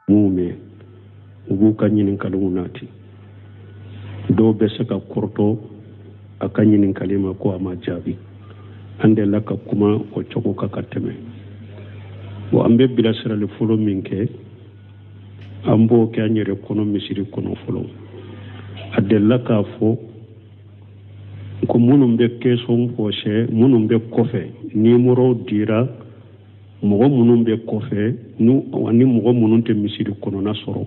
mume ugu ka ɲininkaliw nati dɔw bɛ se ka kɔrɔtɔ a ka ɲininkali ma ko a ma jaabi an delila ka kuma o cogo kan ka tɛmɛ bon an bɛ bilasirali fɔlɔ min kɛ an b'o kɛ an yɛrɛ kɔnɔ misiri kɔnɔ fɔlɔ a delila k'a fɔ ko minnu bɛ kɛsɔn pɔsɛ minnu bɛ kɔfɛ nimoro dira mɔgɔ minnu bɛ kɔfɛ ni mɔgɔ minnu tɛ misiri kɔnɔna sɔrɔ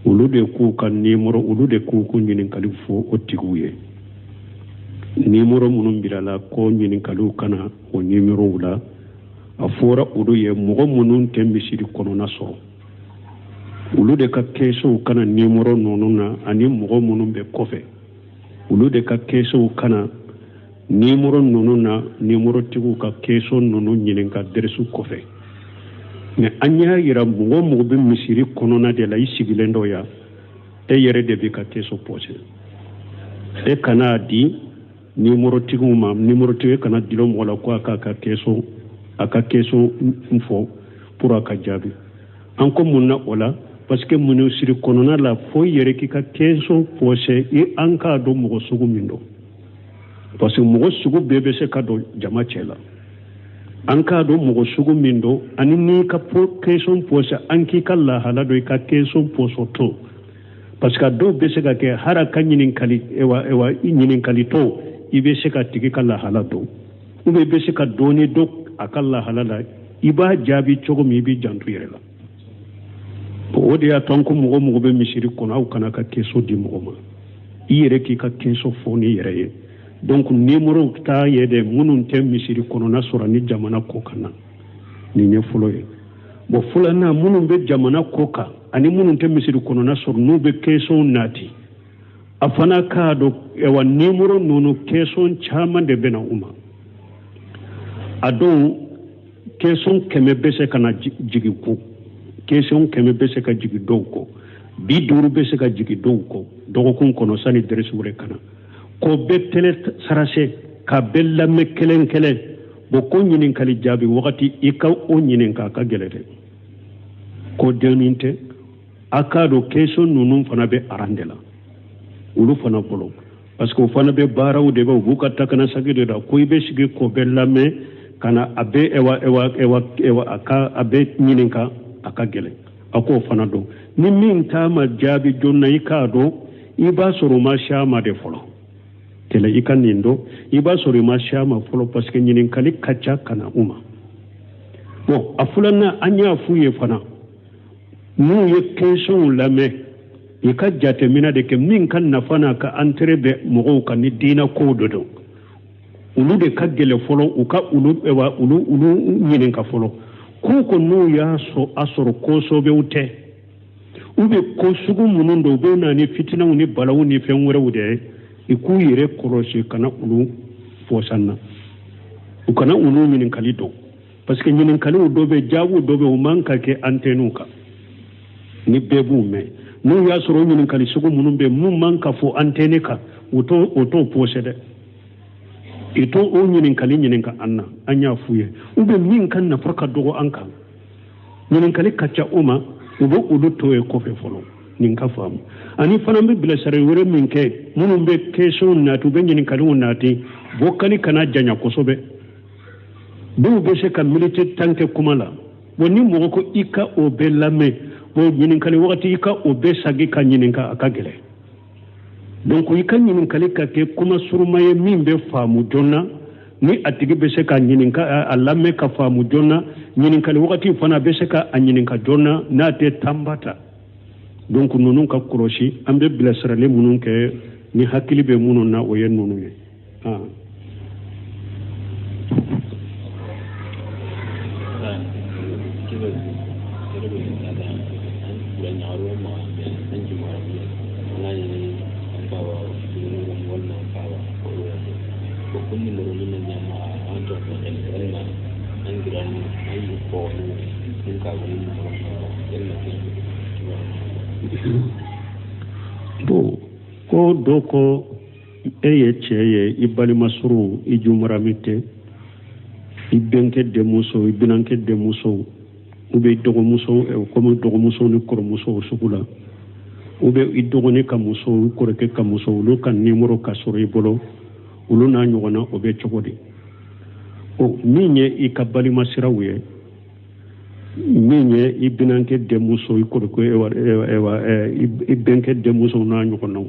olu de k'u ka nimoro olu de k'u ko ɲininkali fɔ o tigiw ye nimoro minnu birala ko ɲininkaliw kana o nimorow la a fɔra olu ye mɔgɔ minnu tɛ misiri kɔnɔna sɔrɔ olu de ka kɛsɔw kana nimoro ninnu na ani mɔgɔ minnu bɛ kɔfɛ olu de ka kɛsɔw kana nimoro ninnu na nimorotigiw ka kɛsɔ ninnu ɲininka dɛrɛsu kɔfɛ mais an y'a yira mɔgɔ mɔgɔ bɛ misiri kɔnɔna de la i sigilen dɔ ya e yɛrɛ de bɛ ka kɛsɔ pɔsɛ e kana di nimorotigiw ma nimorotigi kana dilo mɔgɔ la ko a ka kɛsɔ fɔ pour a ka jaabi an ko mun na o la parce que misiri kɔnɔna la fo yɛrɛ k'i ka kɛsɔ pɔsɛ i an k'a dɔn mɔgɔ sugu min don parce que mɔgɔ sugu bɛɛ bɛ se ka don jama cɛ la an k'a dɔn mɔgɔ sugu min don ani n'i ka kɛsɔn pɔsɛ an k'i ka lahala dɔn i ka kɛsɔn pɔsɔ to parce que a dɔw bɛ se ka kɛ hali ka ɲininkali ɲininkali tɔ i bɛ se ka tigi ka lahala dɔn ou bien i bɛ se ka dɔɔni dɔn a ka lahala la i b'a jaabi cogo min i b'i janto yɛrɛ la o de y'a to an ko mɔgɔ mɔgɔ bɛ misiri kɔnɔ aw kana ka kɛsɔ di mɔgɔ ma i yɛrɛ k'i ka kɛsɔ fɔ ni yɛrɛ ye donc nimoro t'a ye dɛ minnu tɛ misiri kɔnɔna sɔrɔ ni jamana kɔ kan na nin ye fɔlɔ ye bon filanan minnu bɛ jamana kɔ kan ani minnu tɛ misiri kɔnɔna sɔrɔ n'u bɛ kɛsɔnw nati a fana k'a dɔn wa nimoro ninnu kɛsɔn caman de bɛna u ma a dɔw kɛsɔn 100 bɛ se ka na jigin ko kɛsɔn 100 bɛ se ka jigin dɔw kɔ 50 bɛ se ka jigin dɔw kɔ dɔgɔkun kɔnɔ sani dɛrɛsi wɛrɛ ka na ko bɛ tele sarase ka bɛ lamɛn kelen kelen bon ko ɲininkali jaabi wagati i ka o ɲininka a ka gɛlɛ dɛ ko dennin tɛ a k'a dɔn kɛsɔn ninnu fana bɛ aran de la olu fana bolo parce que o fana bɛ baaraw de bɛ u b'u ka takanasagi de la ko i bɛ sigi ko bɛ lamɛn ka na a bɛ a bɛ ɲininka a ka gɛlɛn a k'o fana dɔn ni min t'a ma jaabi joona i k'a dɔn i b'a sɔrɔ o ma s'a ma de fɔlɔ kɛlɛ i ka nin dɔn i b'a sɔrɔ i ma s'a ma fɔlɔ parce que ɲininkali ka ca ka na u ma bon a filanan an y'a f'u ye fana n'u ye kɛsɔnw lamɛn i ka jateminɛ de kɛ min ka nafa n'a ka entrée bɛ mɔgɔw kan ni diinɛ kow de don olu de ka gɛlɛ fɔlɔ u ka olu ɲininka fɔlɔ k'u ko n'u y'a sɔrɔ kosɛbɛw tɛ u bɛ ko sugu minnu don u bɛ na ni fitinɛw ni balaw ni fɛn wɛrɛw de ye i k'u yɛrɛ kɔlɔsi kana olu fɔsan na u kana olu ɲininkali dɔn parce que ɲininkaliw dɔ bɛ jaabiw dɔ bɛ u man ka kɛ antɛniw kan ni bɛɛ b'u mɛn n'u y'a sɔrɔ o ɲininkali sugu minnu bɛ mun man ka fɔ antɛni kan o t'o pɔsɛ dɛ i t'o o ɲininkali ɲininka an na an y'a f'u ye u bɛ min ka nafa ka dɔgɔ an kan ɲininkali ka ca o ma u bɛ olu to ye kɔfɛ fɔlɔ nin ka faamu ani fana bɛ bilasirali wɛrɛ min kɛ minnu bɛ kɛsɔnw nati u bɛ ɲininkaliw nati bɔkali kana janya kosɛbɛ dɔw bɛ se ka miniti 10 kɛ kuma la bon ni mɔgɔ ko i ka o bɛɛ lamɛn bon ɲininkali wagati i ka o bɛɛ sagi ka ɲininka a ka gɛlɛn donc i ka ɲininkali ka kɛ kuma suruma ye min bɛ faamu joona ni a tigi bɛ se ka ɲininka a lamɛn ka faamu joona ɲininkali wagati fana bɛ se ka a ɲininka joona n'a tɛ tanba ta donc ninnu ka kɔlɔsi an bɛ bilasirali minnu kɛ ni hakili bɛ minnu na o ye ninnu ye bon ko dɔ ko e ye cɛ ye i balimasɔrɔw i jumarami tɛ i bɛnkɛ denmuso i binankɛ denmuso ube dogo muso comme dogo muso ni koro muso sugula ube idogoni ka muso koreke ka muso ulu kan nimero ka soro ibolo ulu na nyogona obe chogodi o minye ikabali masirawe minye ibinanke de muso ikoreko ewa ibenke de muso na nyogona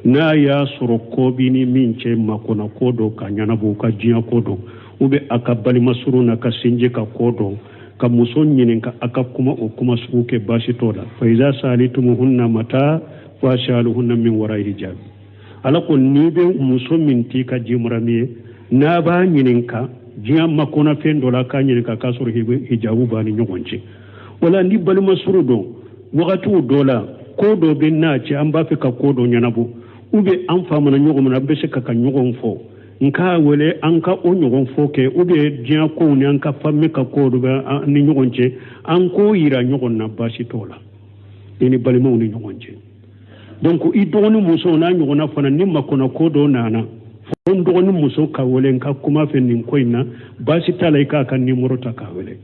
na ya soro kobi ni minche makona kodo kanyana bo ka jiya kodo ube akabali masuru na kasinje ka kodo ka muso nyinin ka aka kuma o kuma suke bashi toda fa iza salitumuhunna mata fa shaluhunna min wara'i hijab ala ko ni be muso min ti ka jimrami na ba nyinin ka jiya makona fen dola ka nyinin ka kasur hijabu bani nyogonci wala ni bali masuru do wakatu dola kodo bin na ci an ba fi ka kodo nyanabo ube an famana nyogo na be se ka nyogon fo nka wele anka o nyogon fo ke ube jiya ko ni anka famme ka kodo ba ni nyogonce an ko yira nyogon na bashi tola ini bali mo ni nyogonce donc i dogoni muso na nyogona fana ni makona kodo nana fon dogoni muso ka wele nka kuma fe nin koina bashi tala ka kan ni morota ka wele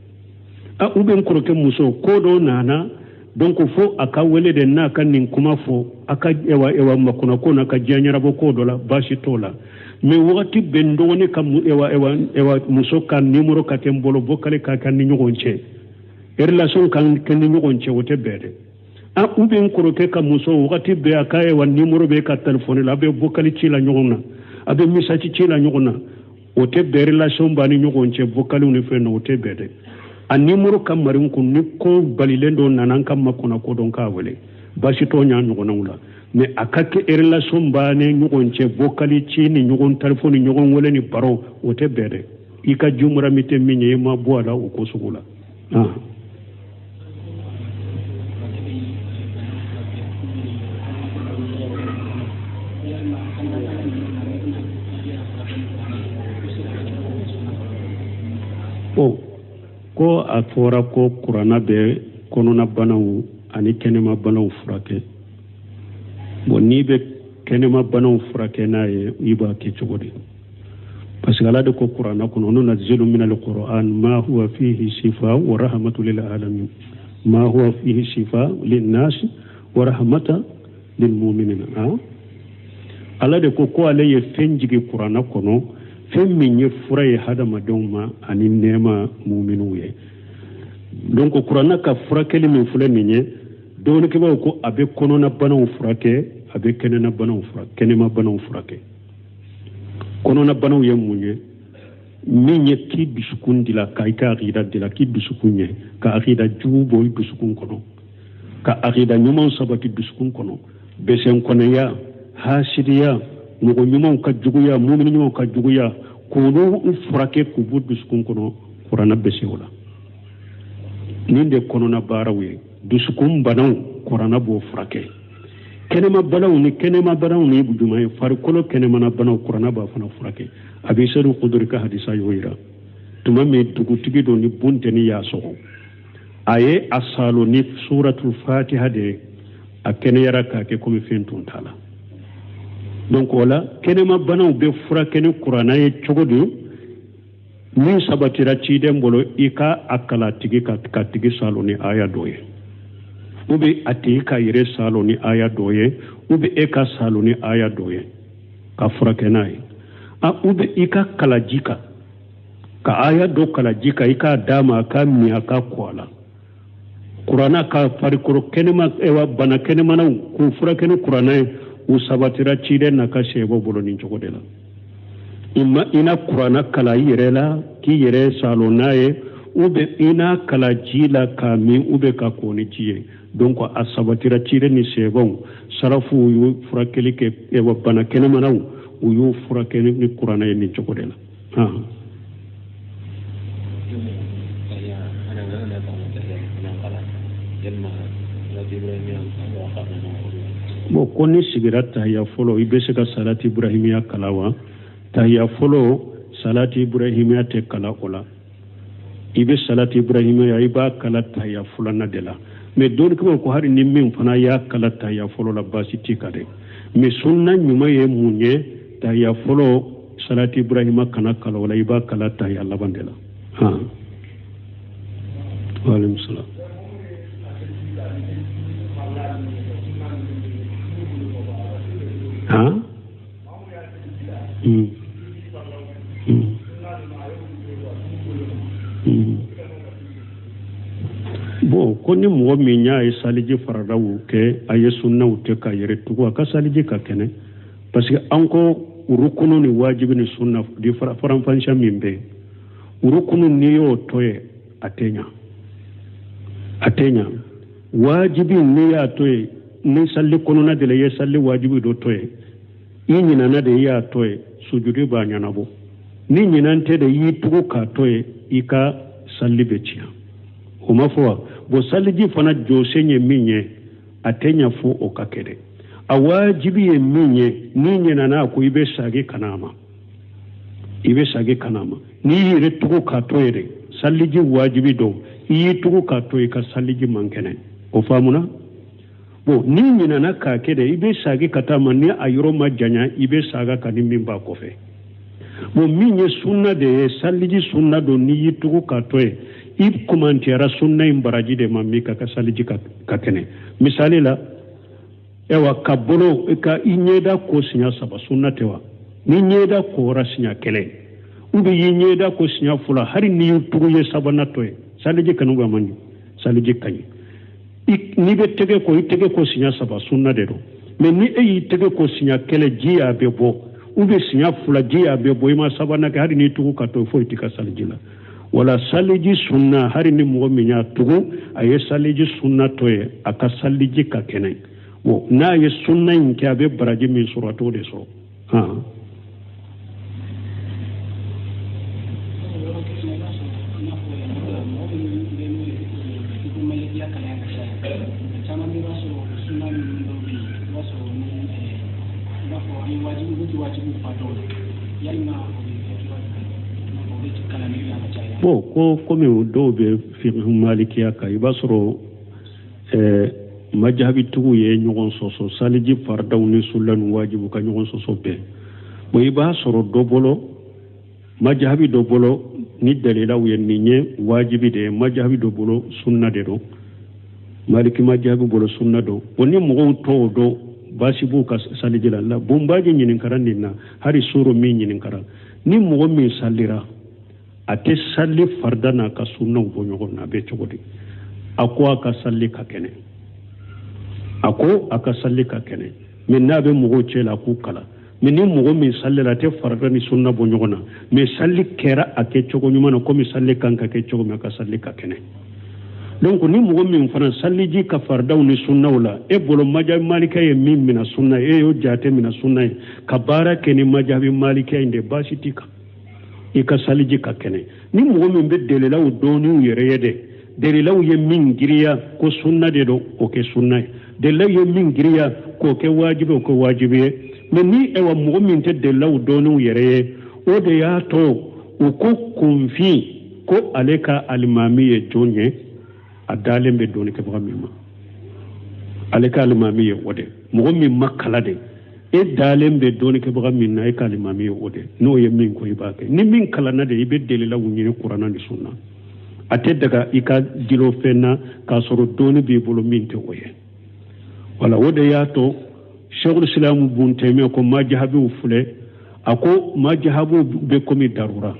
a ube nkoroke muso kodo nana donc fo aka wele de na kan nin kuma fo aka ewa makona ko na ka janyara bo kodo la bashi tola me wakati bendo ne ka ewa muso kan numero ka tembolo bokale ka kan ni nyogonche relation kan ni nyogonche wote bede a ube nkoroke ka muso wakati be aka ewa numero be ka telephone la be bokale ci la nyogona abe message ci la nyogona wote be relation bani nyogonche bokale ne fe no wote bede a numero kam marin kun ni ko balilendo nanan kam makona ko don ka wele bashi to nya nyogona wula me akake relation bane nyugonche bokali ci ni nyugon telephone nyugon wala ni baro wote bere ika jumura mite minye ma boala o ko sugula ko afora ko qur'ana be konona banawu ani kenema banawu furake bon ni be kenema banaw furake naye iba ke chogodi parce que ala de ko qur'ana ko non nazilu min alquran ma huwa fihi shifa wa rahmatu lil alamin ma huwa fihi shifa lin nas wa rahmata lil mu'minin ala de ko ale ye fenjigi qur'ana ko no femmin ye furay hadama dawma ani nema mu'minu ye donc qur'ana ka furakeli min fulani nye don ke ba ko abe konona banaw furake abe kenena banaw furake kenema banaw furake konona banaw ye munye minye ki bisukun dila ka ika aqida dila ki bisukunye ka aqida jubo bisukun kono ka aqida nyumon sabati bisukun kono besen koneya hasidiya mugo nyumon ka juguya mu'min nyumon ka juguya kono furake ku bu bisukun kono qur'ana besewala ninde konona barawe dusukun banaw qur'ana bo furake kenema banaw ni bujuma farikolo kenema na banaw qur'ana ba fana furake abi saru qudurika hadisa yoira tuma me dugutigi do ni bunte ni yaso aye asalo ni suratul fatiha de akene yara ka ke komi fentun tala donc wala kenema banaw be furake ni qur'ana ye chogodu ni sabatira chide mbolo ika akala tigi ka tigi salo ni aya doye ube ati ka yire salo ni aya doye ube eka salo ni aya doye ka furake naye ube ika kalajika ka aya do kalajika ika dama ka miya ka kwala qur'ana ka farikoro kenema ewa bana kenema na ku furake ni qur'ana usabatira chide na ka shebo bolo ni chogodela imma ina qur'ana kala yirela ki yire salo naye ube ina kala jila kami ube ka koni jiye donc a sabatira chire ni sebon sarafu yu furakeli ke ewa bana kenema na uyu furakeli ni qur'ana ni chokodela bo koni sigirata ya folo ibese ka salati ibrahimiya kalawa tahia folo salati ibrahimiya te kala ola ibe salati ibrahimiya iba kala tahia fulana dela mais don ko hari ni min fana ya kala tahia folo la basi tikade mais sunna nyuma ye munye tahia folo salati ibrahima kana kala ola iba kala tahia labandela Waalaikum salam. Huh? Bon, koni mɔgɔ min y'a ye saliji faradaw kɛ a ye sunnaw tɛ ka yɛrɛ tugu a ka saliji ka kɛnɛ parce que an ko rukunu ni wajibi ni sunna di faranfasiya min bɛ rukunu n'i y'o to ye a tɛ ɲa wajibi n'i y'a to ye ni sali kɔnɔna de la i ye sali wajibi dɔ to ye i ɲinana de i y'a to ye sujudi b'a ɲɛnabɔ ni ɲinan tɛ de i y'i tugu k'a to ye i ka sali bɛ tiɲɛ o ma fɔ wa bon saliji fana jɔsen ye min ye a tɛ ɲa fo o ka kɛ dɛ a wajibi ye min ye n'i ɲinana ko i bɛ sagi kana ma n'i y'i yɛrɛ tugu k'a to ye dɛ saliji wajibi dɔn i y'i tugu k'a to ye ka saliji man kɛnɛ o faamuna bon n'i ɲinana k'a kɛ dɛ i bɛ sagi ka taa ma ni a yɔrɔ ma janya i bɛ saga ka ni min b'a kɔfɛ bon min ye sunna de ye saliji sunna don n'i y'i tugu k'a to ye i kumantiyara sunna in baraji de ma min ka saliji ka kɛnɛ misali la ewa ka bolo ka i ɲɛda ko siɲɛ 3 sunna tɛ wa ni ɲɛda kora siɲɛ 1 ou bien i ɲɛda ko siɲɛ 2 hari n'i y'u tugu ye sabanan to ye saliji kanu bɛ man saliji ka ɲi n'i bɛ tɛgɛ ko i tɛgɛ ko siɲɛ 3 sunna de don mais ni e y'i tɛgɛ ko siɲɛ 1 ji y'a bɛ bɔ ou bien siɲɛ 2 ji y'a bɛ bɔ i ma sabanan kɛ hari n'i tugu ka to foyi tɛ ka saliji la wala saliji sunna hari ni mɔgɔ min y'a tugu a ye saliji sunna to ye a ka saliji ka kɛnɛ bon n'a ye sunna in kɛ a bɛ baraji min sɔrɔ a t'o de sɔrɔ bon ko komi dɔw bɛ fiqh malikiya kan i b'a sɔrɔ majhabitigiw ye ɲɔgɔn sɔsɔ saliji fardaw ni sunna ni wajibu ka ɲɔgɔn sɔsɔ bɛɛ bon i b'a sɔrɔ dɔ bolo majhabi dɔ bolo ni dalilaw ye nin ye wajibi de ye majhabi dɔ bolo sunna de don maliki majhabi bolo sunna don bon ni mɔgɔw tɔw dɔn baasi b'u ka saliji la bonbaji ɲininkara nin na hari suro min ɲininkara ni mɔgɔ min salira a tɛ sali farda n'a ka sunnaw bɔ ɲɔgɔn na a bɛ cogo di a ko a ka sali ka kɛnɛ mais n'a bɛ mɔgɔw cɛ la a k'u kala mais ni mɔgɔ min salila a tɛ farda ni sunna bɔ ɲɔgɔn na mais sali kɛra a kɛ cogo ɲuman na komi sali kan ka kɛ cogo min a ka sali ka kɛnɛ donc ni mɔgɔ min fana saliji ka fardaw ni sunnaw la e bolo majhabi malika ye min mina sunna e y'o jate mina sunna ye ka baara kɛ ni majhabi malika in de baasi t'i kan i ka saliji ka kɛnɛ ni mɔgɔ min bɛ dalilaw dɔɔniw yɛrɛ ye dɛ dalilaw ye min giriya ko sunna de don o kɛ sunna ye dalilaw ye min giriya k'o kɛ wajibi o kɛ wajibi ye mais ni ewa mɔgɔ min tɛ dalilaw dɔɔniw yɛrɛ ye o de y'a to u ko kunfin ko ale ka alimami ye jɔn ye a dalen bɛ dɔɔni kɛbaga min ma ale ka alimami ye o de mɔgɔ min ma kala de e dalen bɛ dɔɔni kɛbaga min na e ka alimami ye o de n'o ye min ko i b'a kɛ ni min kalanna de i bɛ dalilaw ɲini kuranna ni sunna a tɛ daga i ka dilo fɛn na k'a sɔrɔ dɔɔni b'i bolo min tɛ o ye wala o de y'a to sheikhul islam bun taymiya ko majhabiw filɛ a ko majhabiw bɛ komi darura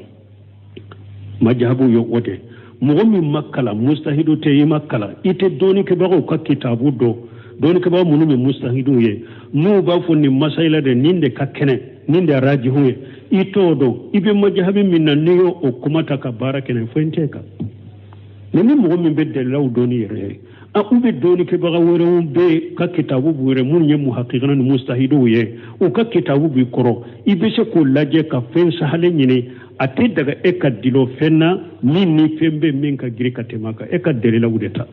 majhabiw ye o de mɔgɔ min ma kalan mustahidu tɛ i ma kalan i tɛ dɔɔni kɛbagaw ka kitabu dɔn dɔɔni kɛbaga minnu bɛ mustahidu ye n'u b'a fɔ nin masayila de nin de ka kɛnɛ nin de rajihu ye i t'o dɔn i bɛ majhabi min na n'i y'o o kuma ta ka baara kɛ fɛn tɛ kan mais ni mɔgɔ min bɛ dalilaw dɔɔni yɛrɛ ye u bɛ dɔɔni kɛbaga wɛrɛw bɛ ka kitabu b'u yɛrɛ minnu ye muhaqiqina ni mustahiduw ye u ka kitabu b'i kɔrɔ i bɛ se k'o lajɛ ka fɛn sahalen ɲini a tɛ daga e ka dilo fɛn na min ni fɛn bɛ min ka girin ka tɛmɛ a kan e ka dalilaw de ta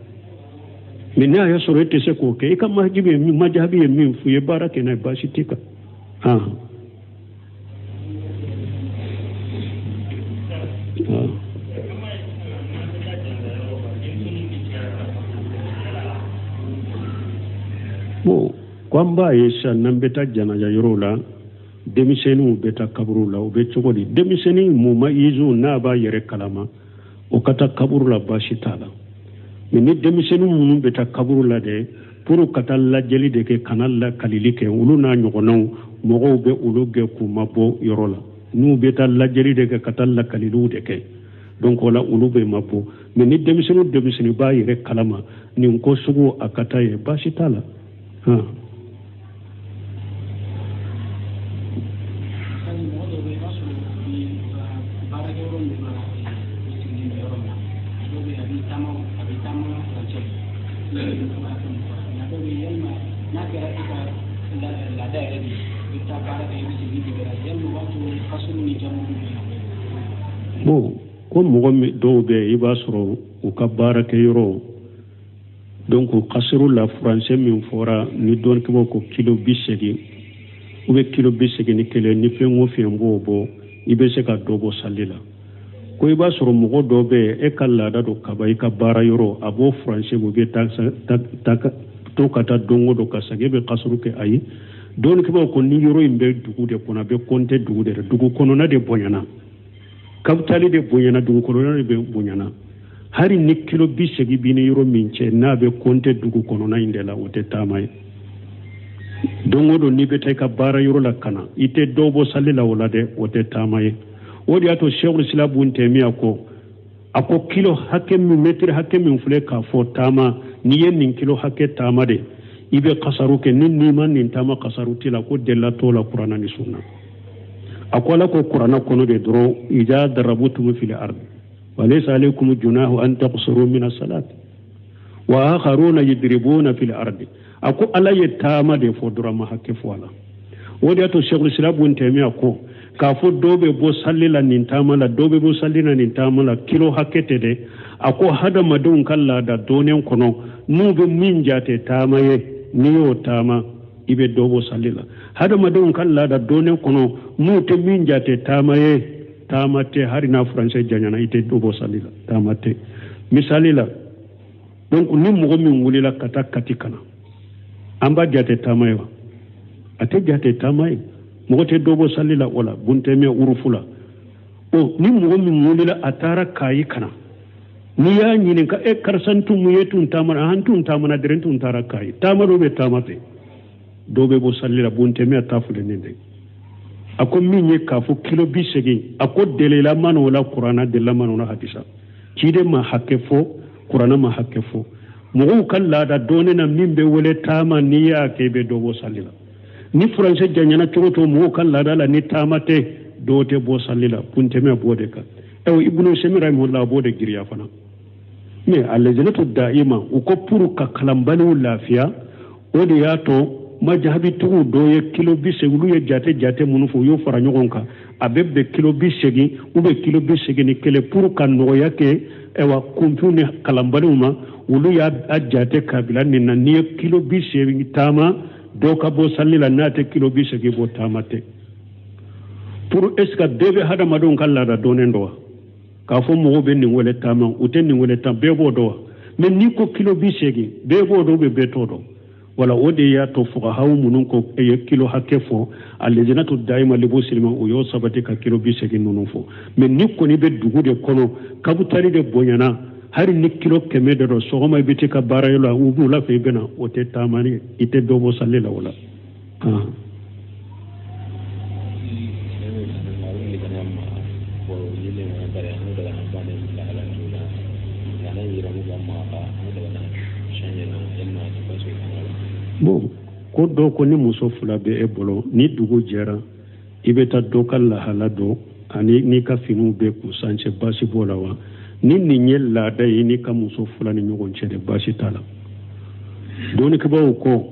mais n'a y'a sɔrɔ e tɛ se k'o kɛ i ka majhabi ye min f'u ye baara kɛ n'a ye baasi t'i kan bon ko an b'a ye sisan n'an bɛ taa janaja yɔrɔw la denmisɛnninw bɛ taa kaburu la o bɛ cogo di denmisɛnnin mun ma izu n'a b'a yɛrɛ kalama o ka taa kaburu la baasi t'a la mais ni denmisɛnnin minnu bɛ taa kaburu la dɛ pour ka taa lajɛli de kɛ kana la kalili kɛ olu n'a ɲɔgɔnnaw mɔgɔw bɛ olu gɛn k'u ma bɔ yɔrɔ la n'u bɛ taa lajɛli de kɛ ka taa lakaliliw de kɛ donc o la olu bɛ ma bɔ mais ni denmisɛnnin b'a yɛrɛ kalama nin ko sugu a ka taa ye baasi t'a la bon ko mɔgɔ dɔw bɛ i b'a sɔrɔ u ka baarakɛyɔrɔ donc kasuru la français min fɔra ni dɔnnibagaw ko kilo 80 ou bien kilo 81 ni fɛn o fɛn b'o bɔ i bɛ se ka dɔ bɔ sali la ko i b'a sɔrɔ mɔgɔ dɔw bɛ e ka laada dɔ kaba i ka baarayɔrɔ a b'o français u bɛ to ka taa don o don ka segin e bɛ kasuru kɛ ayi dɔnnibagaw ko ni yɔrɔ in bɛ dugu de kɔnɔ a bɛ compter dugu de la dugu kɔnɔna de bonyana kabutali de bonyana dugu kɔnɔna de bɛ bonyana hari ni kilo 80 bi ni yɔrɔ min cɛ n'a bɛ compter dugu kɔnɔna in de la o tɛ taama ye don o don n'i bɛ taa i ka baarayɔrɔ la ka na i tɛ dɔw bɔ sali la o la dɛ o tɛ taama ye o de y'a to Cheikhul Islam Ibn Taymiyyah a ko kilo hakɛ min mètre hakɛ min filɛ k'a fɔ taama n'i ye nin kilo hakɛ taama de i bɛ kasaru kɛ ni ma nin taama kasaru t'i la ko delila t'o la kuranna ni sunna a ko ala ko kuranna kɔnɔ de dɔrɔn idza darabtum fil ard wa laysa alaykum junahu an taqsuru min as-salat wa akharuna yadribuna fil ard a ko ala ye taama de fɔ dɔrɔn ma hakɛ fɔ ala o de y'a to Cheikhul Islam Ibn Taymiyyah ko k'a fɔ dɔw bɛ bɔ sali la nin taama la dɔw bɛ bɔ sali la nin taama la kilo hakɛ tɛ dɛ a ko hadamadenw ka laada dɔnnen kɔnɔ n'u bɛ min jate taama ye n'i y'o taama i bɛ dɔ bɔ sali la hadamadenw ka laada dɔnnen kɔnɔ n'u tɛ min jate taama ye taama tɛ hari n'a français janyana i tɛ dɔ bɔ sali la taama tɛ misali la donc ni mɔgɔ min wulila ka taa kati kana an b'a jate taama ye wa a tɛ jate taama ye mɔgɔ tɛ dɔ bɔ sali la o la buntɛmɛ urufu la ni mɔgɔ min wulila a taara kayi kana n'i y'a ɲininka karisa tun mun ye tun taamana an tun taamana dɛrɛ tun taara kayi taama dɔw bɛ taama fɛ dɔw bɛ bɔ sali la buntɛmɛ ta filɛlen dɛ a ko min ye k'a fɔ kilo 80 a ko delila ma n'o la kuranna delila ma n'o la hadisa ciden ma hakɛ fɔ kuranna ma hakɛ fɔ mɔgɔw ka laada dɔɔnin na min bɛ wele taama n'i y'a kɛ i bɛ dɔ bɔ sali la ni français janyana cogo cogo mɔgɔw ka laada la ni taama tɛ dɔw tɛ bɔ sali la buntɛmɛ b'o de kan Ibnu Semir rahimahullah b'o de giriya fana mais al-lajnatu da'ima u ko pour ka kalanbaliw lafiya o de y'a to majhabitigiw dɔw ye kilo 80 olu ye jate minnu fɔ u y'o fara ɲɔgɔn kan a bɛ bɛn kilo 80 ou bien kilo 81 pour ka nɔgɔya kɛ kunfiw ni kalanbaliw ma olu y'a jate kabila nin na n'i ye kilo 80 taama dɔw ka bɔ sali la n'a tɛ kilo 80 bɔ taama tɛ pour est ce que bɛɛ bɛ hadamadenw ka laada dɔnnen dɔ wa k'a fɔ mɔgɔw bɛ nin wele taama u tɛ nin wele taama bɛɛ b'o dɔn wa mais n'i ko kilo 80 bɛɛ b'o dɔn bɛɛ t'o dɔn wala o de y'a to fuqahaw minnu ko e ye kilo hakɛ fɔ al-lajnatu da'ima li muslimin o y'o sabati ka kilo 80 ninnu fɔ mais ni kɔni bɛ dugu de kɔnɔ kabutali de bonyana hari ni kilo 100 de dɔ sɔgɔma i bɛ taa i ka baarayɔrɔ la wula fɛ i bɛ na o tɛ taamani i tɛ dɔ bɔ sali la o la bon ko dɔw ko ni muso fila bɛ e bolo ni dugu jɛra i bɛ taa dɔ ka lahala dɔn ani n'i ka finiw bɛ k'u sancɛ baasi b'o la wa ni nin ye laada ye n'i ka muso fila ni ɲɔgɔn cɛ de baasi t'a la dɔnnikɛbaw ko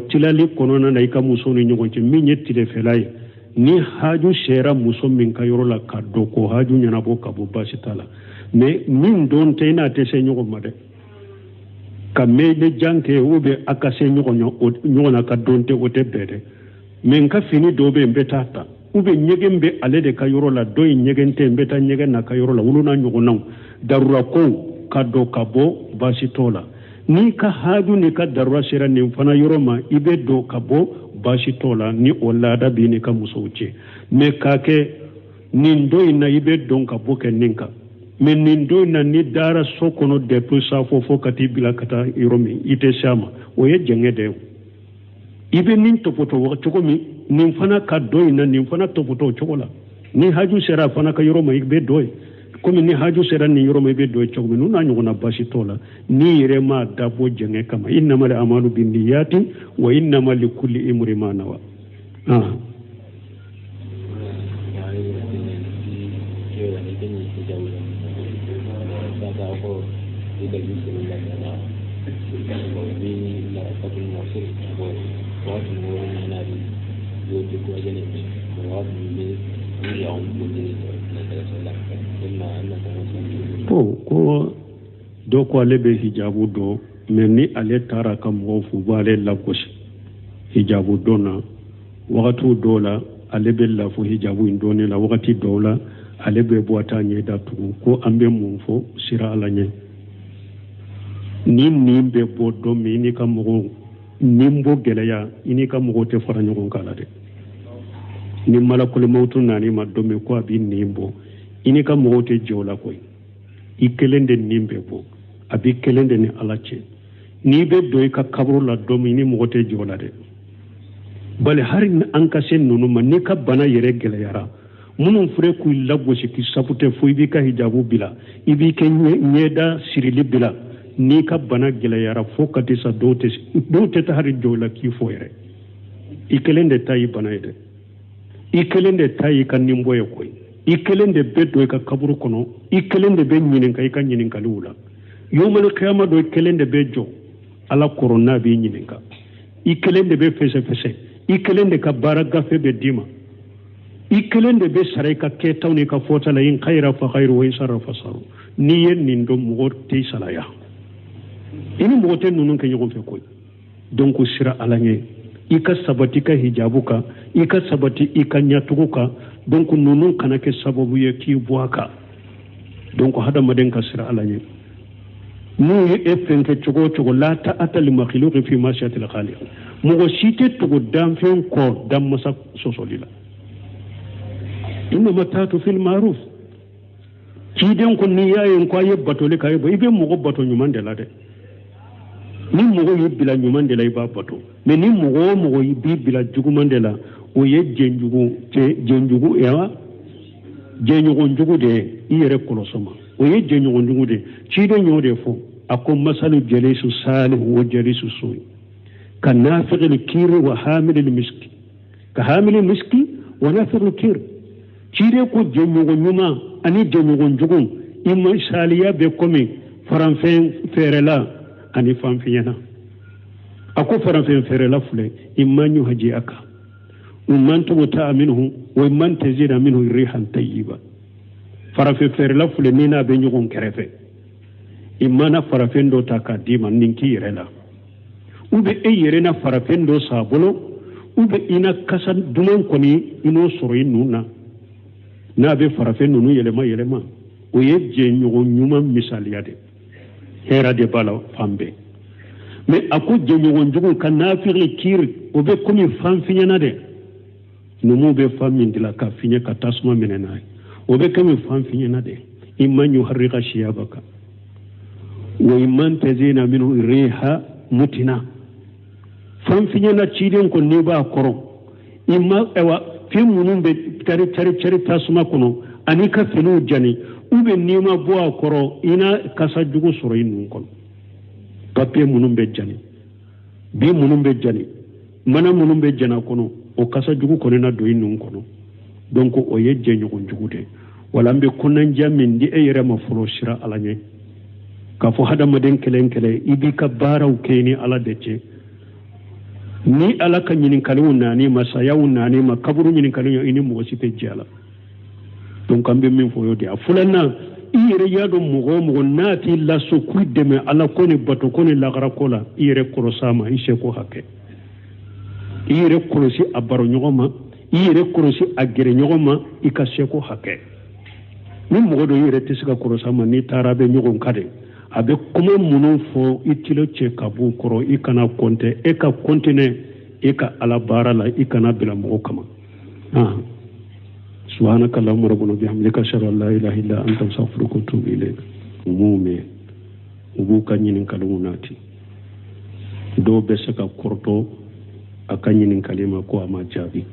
tilali kɔnɔna na i ka muso ni ɲɔgɔn cɛ min ye tilefɛla ye ni haju sɛra muso min ka yɔrɔ la ka dɔn ko haju ɲɛnabɔ ka bɔ baasi t'a la mais min don tɛ i n'a tɛ se ɲɔgɔn ma dɛ ka mɛn jan kɛ ou bien a ka se ɲɔgɔn na ka don tɛ o tɛ bɛɛ dɛ mais n ka fini dɔw bɛ yen n bɛ taa ta ou bien ɲɛgɛn bɛ ale de ka yɔrɔ la dɔ in ɲɛgɛn tɛ n bɛ taa ɲɛgɛn na ka yɔrɔ la olu n'a ɲɔgɔnnaw darura kow ka dɔn ka bɔ baasi t'o la n'i ka haju n'i ka darura sera nin fana yɔrɔ ma i bɛ dɔn ka bɔ baasi t'o la ni o laada b'i n'i ka musow cɛ mais k'a kɛ nin dɔ in na i bɛ dɔn ka bɔ kɛ nin kan mais nin do na ni dara sokono depuis sa fofo kati bila kata iromi ite sama o ye jenge de ibe nin topoto wa chokomi nin fana ka doy na nin fana topoto chokola ni haju sera fana ka yoroma ibe doy komi ni haju sera ni yoroma ibe doy chokomi nuna nyona bashi tola ni irema dabo jenge kama innamal amalu binniyati wa innamal likulli imrin ma nawa ko do ko ale be hijabu do mais ni ale tara kam mo fu bale la kosi hijabu dona wakati dola ale be la fu hijabu indone la wakati dola ale be boata nye datu ko ambe mumfo sira alanye ni nimbe bodo mi ni kam mo nimbo geleya ini kam mo te fara nyon kala de ni malakul mautu nani ma do me ko abi nimbo ini kam mo te jola koy ikelende nimbe bo abi kelende ni alache ni be do ka kabro la do mi ni mo te jola de bale hari an ka sen nunu ma ni ka bana yere geleyara munun fure ku lagosi ki sapute fu ibi ka hijabu bila ibi ke nyeda sirili bila ni ka bana geleyara fo kati sa dote ta hari jola ki fo yere ikelende tayi bana yede ikelende tayi kan nimbo ye koy ikelende be do ka kaburu kono ikelende be nyinin ka ka nyinin ka lula yomal qiyamah do ikelende be jo ala corona be nyinin ka ikelende be fese ikelende ka baraga fe be dima ikelende be sare ka ketawni ka fota la in khaira fa khairu wa insara fa saru ni yen nin do mo te salaya ini mo te nunun ke yogon fe koy donc sira alanye ika sabati ka hijabuka ika sabati ika nyatuka donc nunun kana ke sababu ye ki buaka donc hada maden ka sira alanye mu ye fenke chogo la ta atal makhluq fi masiyati al khaliq mo site to dam fen ko dam masa sosolila inna matatu fil ma'ruf kiden ko ni yayen ko yebbato le kay bo ibe mo bato nyumande la de ni mo yibila nyumande la iba bato mais ni mo yibila jugumande la o ye jenjugu ya jenjugu njugu de iyere kolosoma o ye jenjugu njugu de kiden nyode fo ako masalu jalisu salih wa jalisu su'i كنافق الكير وحامل المسك كحامل المسك ونافق الكير كيري كو جنيغو نيما اني جنيغو نجوغو اما ساليا بكومي فرانفين فيرلا اني فانفينا اكو فرانفين فيرلا فلي اما نيو هجي اكا ومن تمتع منه ومن تزيد منه ريحا طيبا فرانفين فيرلا فلي نينا بنيغو كرفه اما نا فرانفين دو تاكا ديما نينكي يرلا ube eyerena farafendo sabolo ube ina kasan duman koni ino soro inuna na be farafendo nu yelema o ye jenyo nyuma misaliyade hera de bala fambe mais ako jenyo njugo kanafiri kir obe komi famfinyana de numu be famindila ka finya katasma menena obe komi famfinyana de imman yuharrika shiyabaka wa imman tazina minhu riha mutina fanfinyana chiden ko ne ba koro imma ewa fi munun be tari tasuma kono ani ka finu jani ube nima bo koro ina kasa jugo soro inu kono papier munun be jani bi munun be jani mana munun be jana kono o kasa jugo kono na do inu kono donc o ye jenyo ko jugude wala mbe kunan jamin di e ma folo shira alanye ka fo hada maden kele ibi ka baraw keni ala dece ni ala ka nyinin kalu nani masayawu nani ma kaburu nyinin kalu ini mo sipe jala donc ambe min fo yodi afulana ire yado mo nati la so kuideme ala koni bato koni la garakola ire korosama ise ko hakke ire korosi abaro nyogoma ire korosi agere nyogoma ikase ko hakke ni mo do ire tisika korosama ni tarabe nyogon kade abe kuma munun fo itilo che kabu koro ikana konte eka kontine eka ala bara la ikana bila mo kama subhanaka allahumma rabbana bihamdika ashhadu an la ilaha illa anta astaghfiruka wa atubu ilayk mume ubu ka ñinin kalu nati do be saka korto aka ñinin kalima ko ama jaabi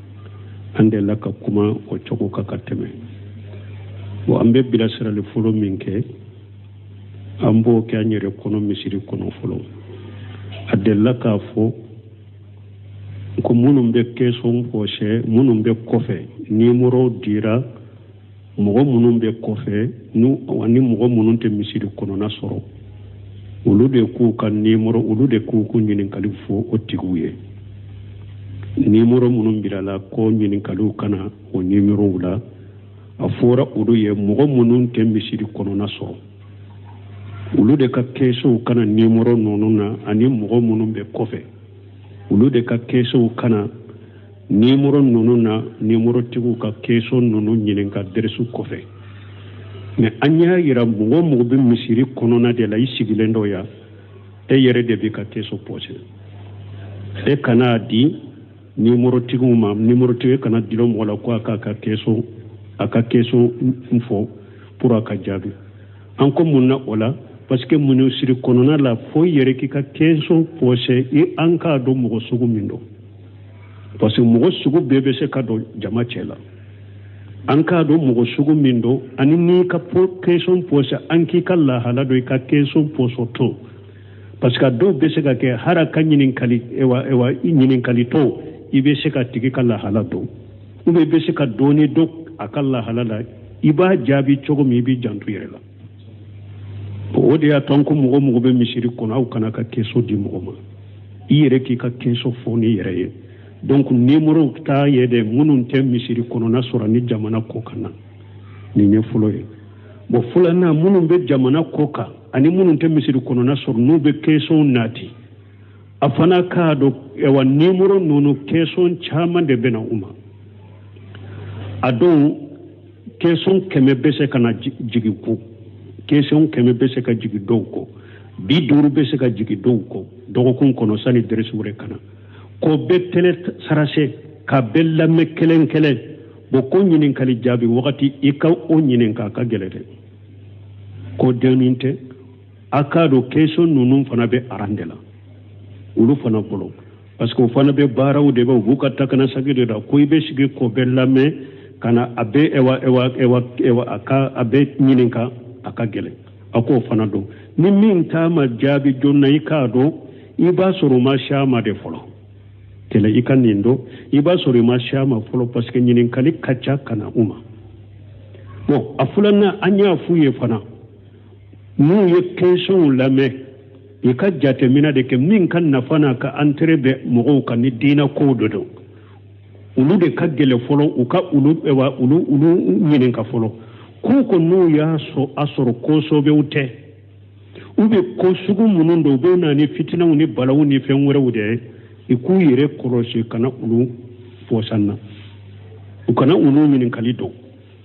ande laka kuma o choko ka kateme wo ambe bila sirale folo minke ambo ke anyere kono misiri kono folo ade laka fo ko munum be keson poche munum be kofe numéro dira mogo munum be kofe nu wani mogo munum te misiri kono na soro ulu de ku kan numéro ulu de ku ñinin kalifo o tiguye numéro munum bilala ko ñinin kalu kana o numéro wula afora ulu ye mogo munum te misiri kono na soro ulu de ka keso kana numéro nonuna ani mogo munum be kofe ulu de ka keso kana numéro nonuna numéro tigu ka keso nonu ñinin ka deresu kofe mais anya yira mogo be misiri kono na de la isigilendo ya e yere de bi ka keso poche e kana di numéro tigu ma numéro tigu kana dilo mola ko aka keso info pour aka jabi anko munna ola parce que munu siri kono na la fo yere ki ka keso poche e anka do mogo sugu mindo parce que mogo sugu bebe se ka do jama chela anka do mogo sugu mindo ani ni ka keso poche anki kala hala do ka keso poso to parce que do be se ka ke hara kanyinin kali ewa nyinin kali to ibe se ka tigi kala hala do ube be se ka doni do akalla halala iba jabi chogo mi bi jantu yere la o de ya tonko mogo be misiri kono au kana ka keso di mogo ma yere ki ka keso foni yere ye donc numéro ta yede munun tem misiri kono na sura ni jamana ko kana ni ne fulo ye bo fulana munun be jamana ko ka ani munun tem misiri kono na sura no be keso nati afana ka do ewa numéro nono keso chama de bena uma adon keso keme bese kana jigi ko keso keme bese ka jigi do ko bi duru bese ka jigi do ko dogo kun kono sani dresu wure kana ko betele sarase ka bella me kelen bo ko nyinin kali jabi wakati ika o nyinin ka gelede ko deninte akado keso nunun fana be arandela ulu fana bolo parce que fana be baraw de ba bukata kana sagide da ko ibe sigi ko bella me kana abe ewa aka abe nyinin ka aka gele ako fana do ni min tama jabi jonna ikado iba soro ma shama de folo tele ikanindo iba soro ma shama folo parce que nyinin kali kacha kana uma bon afulana anya fuye fana nu ye question lame ika jate mina de ke min kan na fana ka entrebe mogo kan ni dina ko dodo ulu de ka gele folo uka ulu nyinin ka folo ko no ya so asoro ko so be ute ube ko sugu munundo be na ni fitina ni balawu ni fen wore wude iku yere koroshi kana ulu fosanna ukana ulu nyinin kalido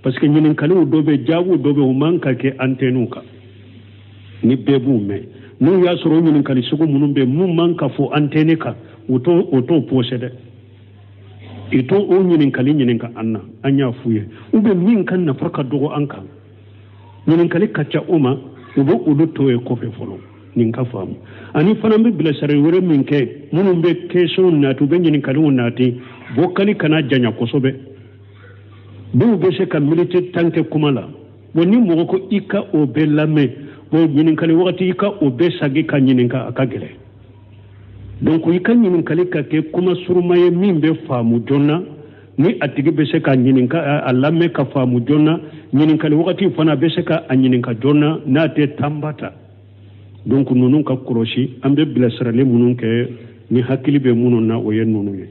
parce que nyinin kalido do be jawu do be manka ke antenuka ni bebu me no ya soro nyinin kali sugu munumbe mu manka fo anteneka oto posede ito o nyinin kali nyinin ka anna anya fuye ube min kan na farka dogo anka nyinin kali kacha uma ubo udu toye kofe folo nin ka famu ani fana be bila sare wore min ke munum be keso na to be nyinin kali wonati bo kali kana janya kosobe do be se ka milite tanke kumala woni mo ko ika o be lame bo nyinin kali wakati ika o be sagi ka nyinin ka akagele donc ika nyinin kali ka ke kuma surmaye min be famu jonna ni atigi be se ka nyinin ka alame ka famu jonna nyinin kali wakati fana be se ka nyinin ka jonna na te tambata donc nunun ka kroshi ambe bila sarale munun ke ni hakili be munun na o yen nunu ye